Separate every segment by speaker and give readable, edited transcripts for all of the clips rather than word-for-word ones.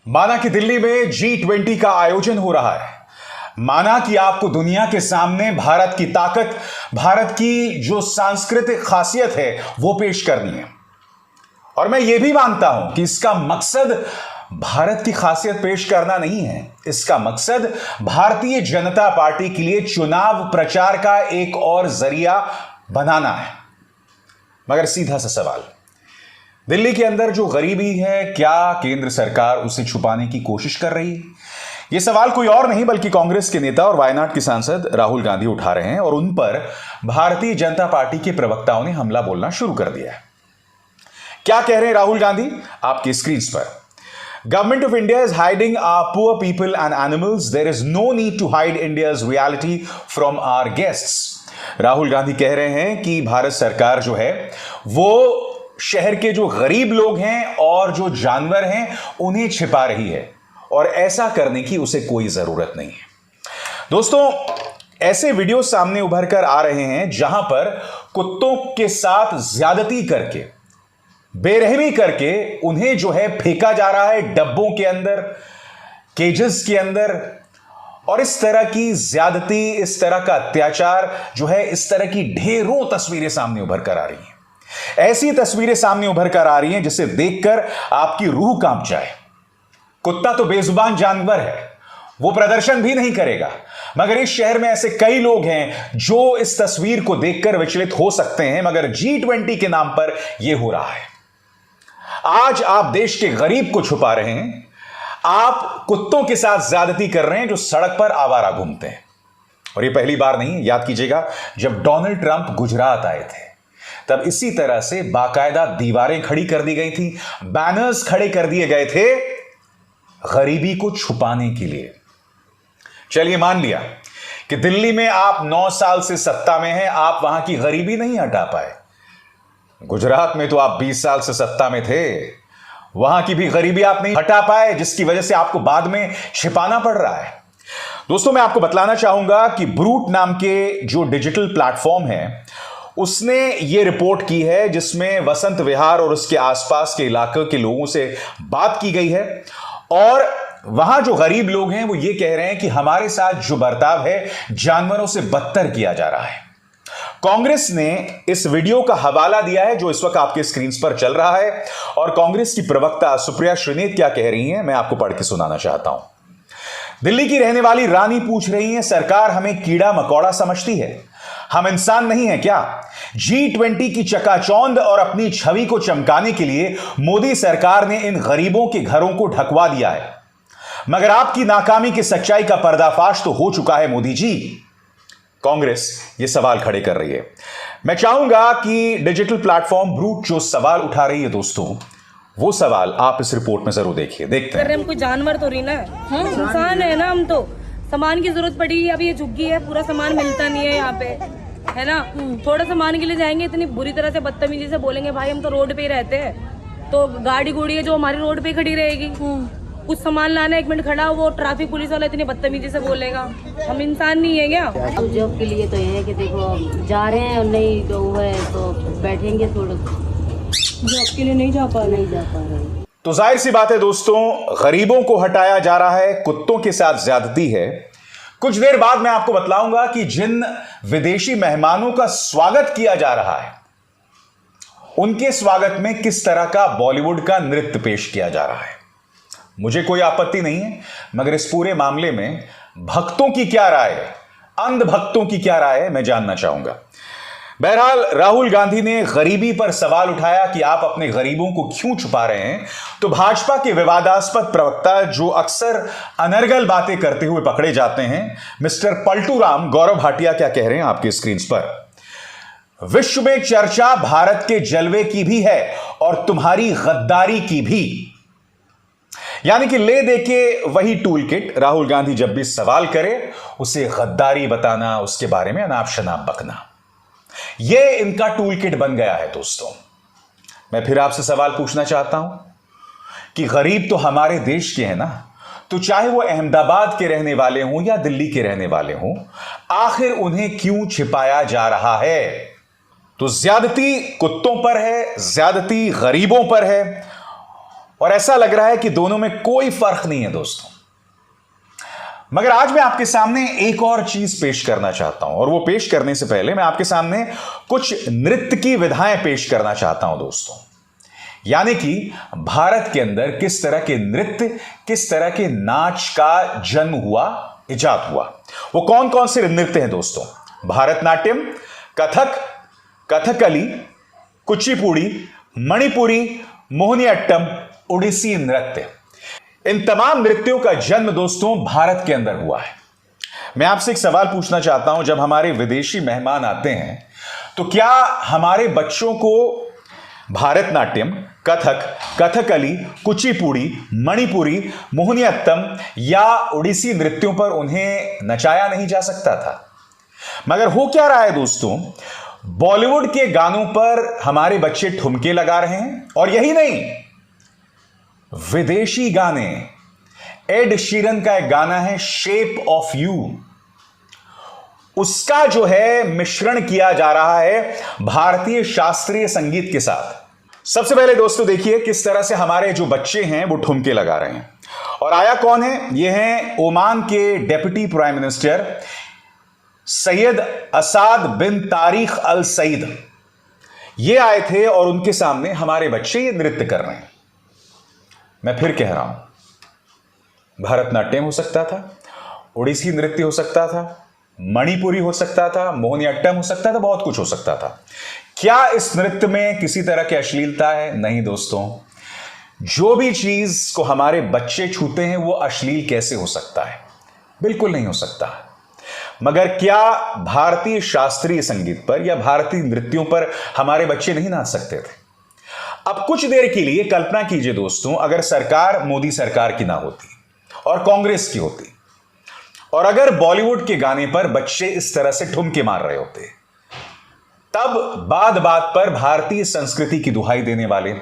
Speaker 1: माना कि दिल्ली में G20 का आयोजन हो रहा है। माना कि आपको दुनिया के सामने भारत की ताकत, भारत की जो सांस्कृतिक खासियत है वो पेश करनी है। और मैं ये भी मानता हूं कि इसका मकसद भारत की खासियत पेश करना नहीं है। इसका मकसद भारतीय जनता पार्टी के लिए चुनाव प्रचार का एक और जरिया बनाना है। मगर सीधा सा सवाल, दिल्ली के अंदर जो गरीबी है, क्या केंद्र सरकार उसे छुपाने की कोशिश कर रही है? यह सवाल कोई और नहीं बल्कि कांग्रेस के नेता और वायनाड के सांसद राहुल गांधी उठा रहे हैं और उन पर भारतीय जनता पार्टी के प्रवक्ताओं ने हमला बोलना शुरू कर दिया है। क्या कह रहे हैं राहुल गांधी? आपकी स्क्रीन पर। Government of India is hiding our poor people and animals. There is no need to hide India's reality from our guests. Rahul Gandhi कह रहे हैं कि भारत सरकार जो है वो शहर के जो गरीब लोग हैं और जो जानवर हैं उन्हें छिपा रही है और ऐसा करने की उसे कोई जरूरत नहीं है। दोस्तों, ऐसे वीडियो सामने उभर कर आ रहे हैं जहां पर कुत्तों के साथ ज्यादती करके, बेरहमी करके उन्हें जो है फेंका जा रहा है डब्बों के अंदर, केजेस के अंदर। और इस तरह की ज्यादती, इस तरह का अत्याचार जो है, इस तरह की ढेरों तस्वीरें सामने उभर कर आ रही हैं। ऐसी तस्वीरें सामने उभर कर आ रही हैं जिसे देखकर आपकी रूह कांप जाए। कुत्ता तो बेजुबान जानवर है, वो प्रदर्शन भी नहीं करेगा, मगर इस शहर में ऐसे कई लोग हैं जो इस तस्वीर को देखकर विचलित हो सकते हैं। मगर G20 के नाम पर यह हो रहा है। आज आप देश के गरीब को छुपा रहे हैं, आप कुत्तों के साथ ज्यादती कर रहे हैं जो सड़क पर आवारा घूमते हैं। और यह पहली बार नहीं है, याद कीजिएगा जब डोनाल्ड ट्रंप गुजरात आए थे तब इसी तरह से बाकायदा दीवारें खड़ी कर दी गई थी, बैनर्स खड़े कर दिए गए थे गरीबी को छुपाने के लिए। चलिए मान लिया कि दिल्ली में आप 9 साल से सत्ता में हैं, आप वहां की गरीबी नहीं हटा पाए। गुजरात में तो आप 20 साल से सत्ता में थे, वहां की भी गरीबी आप नहीं हटा पाए, जिसकी वजह से आपको बाद में छिपाना पड़ रहा है। दोस्तों, मैं आपको बतलाना चाहूंगा कि ब्रूट नाम के जो डिजिटल प्लेटफॉर्म है उसने ये रिपोर्ट की है जिसमें वसंत विहार और उसके आसपास के इलाके के लोगों से बात की गई है। और वहां जो गरीब लोग हैं वो ये कह रहे हैं कि हमारे साथ जो बर्ताव है जानवरों से बदतर किया जा रहा है। कांग्रेस ने इस वीडियो का हवाला दिया है जो इस वक्त आपके स्क्रीन पर चल रहा है। और कांग्रेस की प्रवक्ता सुप्रिया श्रीनेत क्या कह रही हैं, मैं आपको पढ़ के सुनाना चाहता हूं। दिल्ली की रहने वाली रानी पूछ रही है, सरकार हमें कीड़ा मकोड़ा समझती है, हम इंसान नहीं है क्या? G20 की चकाचौंध और अपनी छवि को चमकाने के लिए मोदी सरकार ने इन गरीबों के घरों को ढकवा दिया है। मगर आपकी नाकामी की सच्चाई का पर्दाफाश तो हो चुका है मोदी जी। कांग्रेस ये सवाल खड़े कर रही है। मैं चाहूंगा कि डिजिटल प्लेटफॉर्म ब्रूट जो सवाल उठा रही है दोस्तों, वो सवाल आप इस रिपोर्ट में जरूर देखिए। देखते हैं।
Speaker 2: हम कोई जानवर तो नहीं ना, इंसान है ना। हम तो सामान की जरूरत पड़ी, अब ये झुग्गी है, पूरा सामान मिलता नहीं है यहाँ पे, है ना। थोड़ा सामान के लिए जाएंगे, इतनी बुरी तरह से बदतमीजी से बोलेंगे। भाई हम तो रोड पे ही रहते हैं, तो गाड़ी गुड़ी है जो हमारी रोड पे खड़ी रहेगी। कुछ सामान लाना 1 मिनट खड़ा, वो ट्रैफिक पुलिस वाला इतनी बदतमीजी से बोलेगा। हम इंसान नहीं है क्या?
Speaker 3: अब जॉब के लिए तो ये है कि देखो जा रहे हैं और नहीं जो है तो बैठेंगे, थोड़ा
Speaker 2: जॉब के लिए नहीं जा पा रहे।
Speaker 1: तो जाहिर सी बात है दोस्तों, गरीबों को हटाया जा रहा है, कुत्तों के साथ ज्यादती है। कुछ देर बाद मैं आपको बतलाऊंगा कि जिन विदेशी मेहमानों का स्वागत किया जा रहा है उनके स्वागत में किस तरह का बॉलीवुड का नृत्य पेश किया जा रहा है। मुझे कोई आपत्ति नहीं है, मगर इस पूरे मामले में भक्तों की क्या राय है, अंध भक्तों की क्या राय है, मैं जानना चाहूंगा। बहरहाल राहुल गांधी ने गरीबी पर सवाल उठाया कि आप अपने गरीबों को क्यों छुपा रहे हैं। तो भाजपा के विवादास्पद प्रवक्ता जो अक्सर अनर्गल बातें करते हुए पकड़े जाते हैं, मिस्टर पलटू राम गौरव भाटिया क्या कह रहे हैं आपकी स्क्रीन पर। विश्व में चर्चा भारत के जलवे की भी है और तुम्हारी गद्दारी की भी। यानी कि ले दे के वही टूल किट, राहुल गांधी जब भी सवाल करे उसे गद्दारी बताना, उसके बारे में अनाप शनाप बकना, यह इनका टूल किट बन गया है। दोस्तों, मैं फिर आपसे सवाल पूछना चाहता हूं कि गरीब तो हमारे देश के हैं ना, तो चाहे वो अहमदाबाद के रहने वाले हों या दिल्ली के रहने वाले हों, आखिर उन्हें क्यों छिपाया जा रहा है? तो ज्यादती कुत्तों पर है, ज्यादती गरीबों पर है और ऐसा लग रहा है कि दोनों में कोई फर्क नहीं है दोस्तों। मगर आज मैं आपके सामने एक और चीज पेश करना चाहता हूं, और वो पेश करने से पहले मैं आपके सामने कुछ नृत्य की विधाएं पेश करना चाहता हूं दोस्तों। यानी कि भारत के अंदर किस तरह के नृत्य, किस तरह के नाच का जन्म हुआ, इजाद हुआ। वो कौन कौन से नृत्य हैं दोस्तों? भारतनाट्यम, कथक, कथकली, कुचिपुड़ी, मणिपुरी, मोहिनीअट्टम, ओडिसी नृत्य। इन तमाम नृत्यों का जन्म दोस्तों भारत के अंदर हुआ है। मैं आपसे एक सवाल पूछना चाहता हूं, जब हमारे विदेशी मेहमान आते हैं तो क्या हमारे बच्चों को भारतनाट्यम, कथक, कथकली, कुचिपुड़ी, मणिपुरी, मोहिनीअट्टम या ओडिसी नृत्यों पर उन्हें नचाया नहीं जा सकता था? मगर हो क्या रहा है दोस्तों, बॉलीवुड के गानों पर हमारे बच्चे ठुमके लगा रहे हैं। और यही नहीं, विदेशी गाने, एड शीरन का एक गाना है शेप ऑफ यू, उसका जो है मिश्रण किया जा रहा है भारतीय शास्त्रीय संगीत के साथ। सबसे पहले दोस्तों देखिए किस तरह से हमारे जो बच्चे हैं वो ठुमके लगा रहे हैं। और आया कौन है? ये हैं ओमान के deputy prime minister Sayyid Asaad bin Tariq Al Said. ये आए थे और उनके सामने हमारे बच्चे ये नृत्य कर रहे हैं। मैं फिर कह रहा हूं, भारतनाट्यम हो सकता था, ओडिसी नृत्य हो सकता था, मणिपुरी हो सकता था, मोहिनीअट्टम हो सकता था, बहुत कुछ हो सकता था। क्या इस नृत्य में किसी तरह की अश्लीलता है? नहीं दोस्तों। जो भी चीज को हमारे बच्चे छूते हैं वो अश्लील कैसे हो सकता है? बिल्कुल नहीं हो सकता। मगर क्या भारतीय शास्त्रीय संगीत पर या भारतीय नृत्यों पर हमारे बच्चे नहीं नाच सकते थे? अब कुछ देर के लिए कल्पना कीजिए दोस्तों, अगर सरकार मोदी सरकार की ना होती और कांग्रेस की होती, और अगर बॉलीवुड के गाने पर बच्चे इस तरह से ठुमके मार रहे होते, तब बात बात पर भारतीय संस्कृति की दुहाई देने वाले,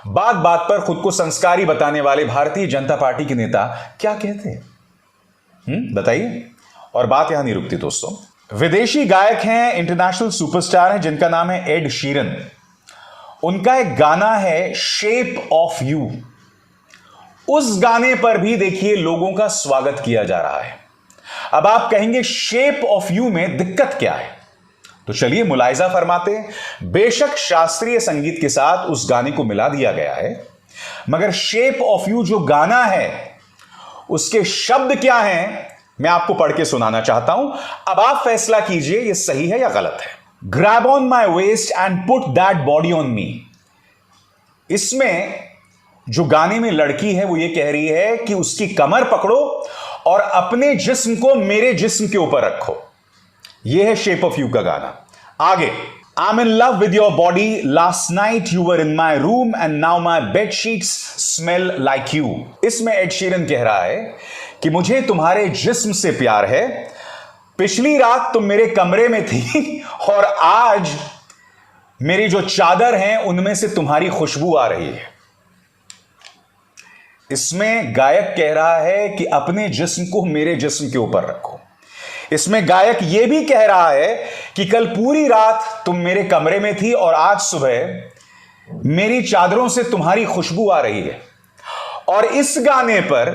Speaker 1: बात बात पर खुद को संस्कारी बताने वाले भारतीय जनता पार्टी के नेता क्या कहते? बताइए। और बात यहां नहीं रुकती दोस्तों। विदेशी गायक हैं, इंटरनेशनल सुपरस्टार हैं, जिनका नाम है एड शीरन। उनका एक गाना है शेप ऑफ यू। उस गाने पर भी देखिए लोगों का स्वागत किया जा रहा है। अब आप कहेंगे शेप ऑफ यू में दिक्कत क्या है? तो चलिए मुलाहिजा फरमाते हैं। बेशक शास्त्रीय संगीत के साथ उस गाने को मिला दिया गया है, मगर शेप ऑफ यू जो गाना है उसके शब्द क्या हैं मैं आपको पढ़ के सुनाना चाहता हूं। अब आप फैसला कीजिए ये सही है या गलत है। Grab on my waste and put that body on me. इसमें जो गाने में लड़की है वो ये कह रही है कि उसकी कमर पकड़ो और अपने जिस्म को मेरे जिस्म के ऊपर रखो। यह है शेप ऑफ यू का गाना। आगे, I'm in love with your body. Last night you were in my room and now my bed sheets smell like you. इसमें एड शीरन कह रहा है कि मुझे तुम्हारे जिस्म से प्यार है। पिछली रात तुम मेरे कमरे में थी और आज मेरी जो चादर हैं उनमें से तुम्हारी खुशबू आ रही है। इसमें गायक कह रहा है कि अपने जिस्म को मेरे जिस्म के ऊपर रखो। इसमें गायक यह भी कह रहा है कि कल पूरी रात तुम मेरे कमरे में थी और आज सुबह मेरी चादरों से तुम्हारी खुशबू आ रही है। और इस गाने पर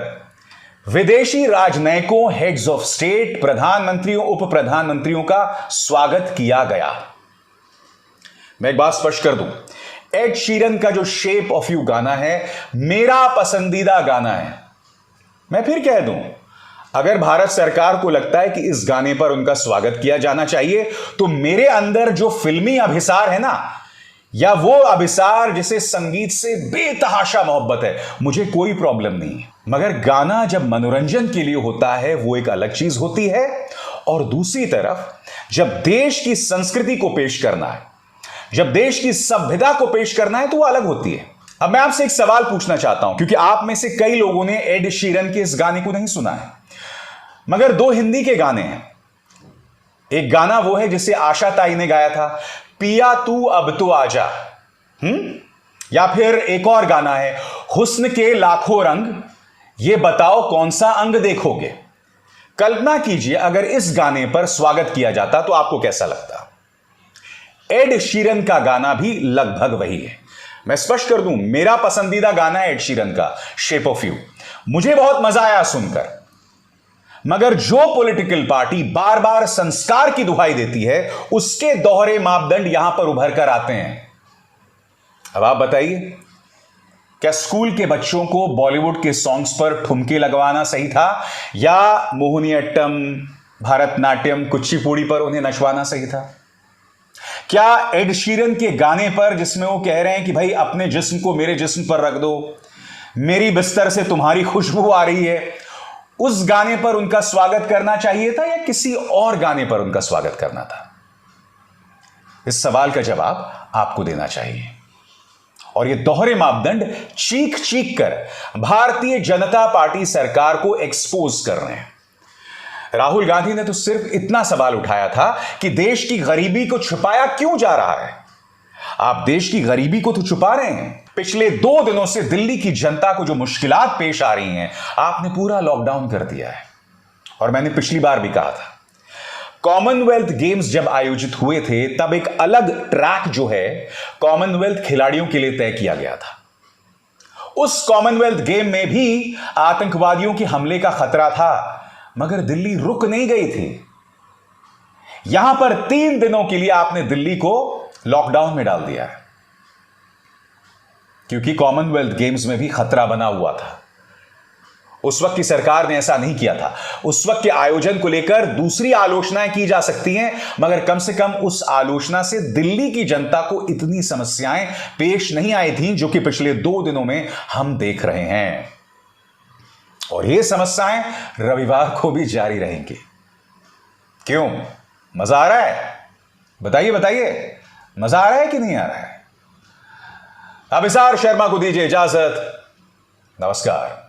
Speaker 1: विदेशी राजनयिकों, हेड्स ऑफ स्टेट, प्रधानमंत्रियों, उप प्रधानमंत्रियों का स्वागत किया गया। मैं एक बात स्पष्ट कर दूं, एड शीरन का जो शेप ऑफ यू गाना है मेरा पसंदीदा गाना है। मैं फिर कह दूं, अगर भारत सरकार को लगता है कि इस गाने पर उनका स्वागत किया जाना चाहिए तो मेरे अंदर जो फिल्मी अभिसार है ना, या वो अभिसार जिसे संगीत से बेतहाशा मोहब्बत है, मुझे कोई प्रॉब्लम नहीं है। मगर गाना जब मनोरंजन के लिए होता है वो एक अलग चीज होती है, और दूसरी तरफ जब देश की संस्कृति को पेश करना है, जब देश की सभ्यता को पेश करना है तो वो अलग होती है। अब मैं आपसे एक सवाल पूछना चाहता हूं, क्योंकि आप में से कई लोगों ने एड शीरन के इस गाने को नहीं सुना है, मगर दो हिंदी के गाने हैं। एक गाना वो है जिसे आशा ताई ने गाया था, पिया तू अब तो आजा। या फिर एक और गाना है, हुस्न के लाखों रंग, ये बताओ कौन सा अंग देखोगे। कल्पना कीजिए अगर इस गाने पर स्वागत किया जाता तो आपको कैसा लगता। एड शीरन का गाना भी लगभग वही है। मैं स्पष्ट कर दूं, मेरा पसंदीदा गाना है एड शीरन का शेप ऑफ यू। मुझे बहुत मजा आया सुनकर। मगर जो पॉलिटिकल पार्टी बार बार संस्कार की दुहाई देती है, उसके दोहरे मापदंड यहां पर उभर कर आते हैं। अब आप बताइए, क्या स्कूल के बच्चों को बॉलीवुड के सॉन्ग्स पर ठुमके लगवाना सही था, या मोहिनीअट्टम, भारतनाट्यम, कुचिपुड़ी पर उन्हें नचवाना सही था? क्या एड शीरन के गाने पर, जिसमें वो कह रहे हैं कि भाई अपने जिस्म को मेरे जिस्म पर रख दो, मेरी बिस्तर से तुम्हारी खुशबू आ रही है, उस गाने पर उनका स्वागत करना चाहिए था या किसी और गाने पर उनका स्वागत करना था? इस सवाल का जवाब आपको देना चाहिए। और ये दोहरे मापदंड चीख चीख कर भारतीय जनता पार्टी सरकार को एक्सपोज कर रहे हैं। राहुल गांधी ने तो सिर्फ इतना सवाल उठाया था कि देश की गरीबी को छुपाया क्यों जा रहा है। आप देश की गरीबी को तो छुपा रहे हैं। पिछले 2 दिनों से दिल्ली की जनता को जो मुश्किलात पेश आ रही हैं, आपने पूरा लॉकडाउन कर दिया है। और मैंने पिछली बार भी कहा था, कॉमनवेल्थ गेम्स जब आयोजित हुए थे, तब एक अलग ट्रैक जो है कॉमनवेल्थ खिलाड़ियों के लिए तय किया गया था। उस कॉमनवेल्थ गेम में भी आतंकवादियों के हमले का खतरा था, मगर दिल्ली रुक नहीं गई थी। यहां पर 3 दिनों के लिए आपने दिल्ली को लॉकडाउन में डाल दिया है, क्योंकि कॉमनवेल्थ गेम्स में भी खतरा बना हुआ था। उस वक्त की सरकार ने ऐसा नहीं किया था। उस वक्त के आयोजन को लेकर दूसरी आलोचनाएं की जा सकती हैं, मगर कम से कम उस आलोचना से दिल्ली की जनता को इतनी समस्याएं पेश नहीं आई थीं, जो कि पिछले 2 दिनों में हम देख रहे हैं। और ये समस्याएं रविवार को भी जारी रहेंगी। क्यों? मजा आ रहा है? बताइए बताइए, मजा आ रहा है कि नहीं आ रहा है? अभिसार शर्मा को दीजिए इजाजत। नमस्कार।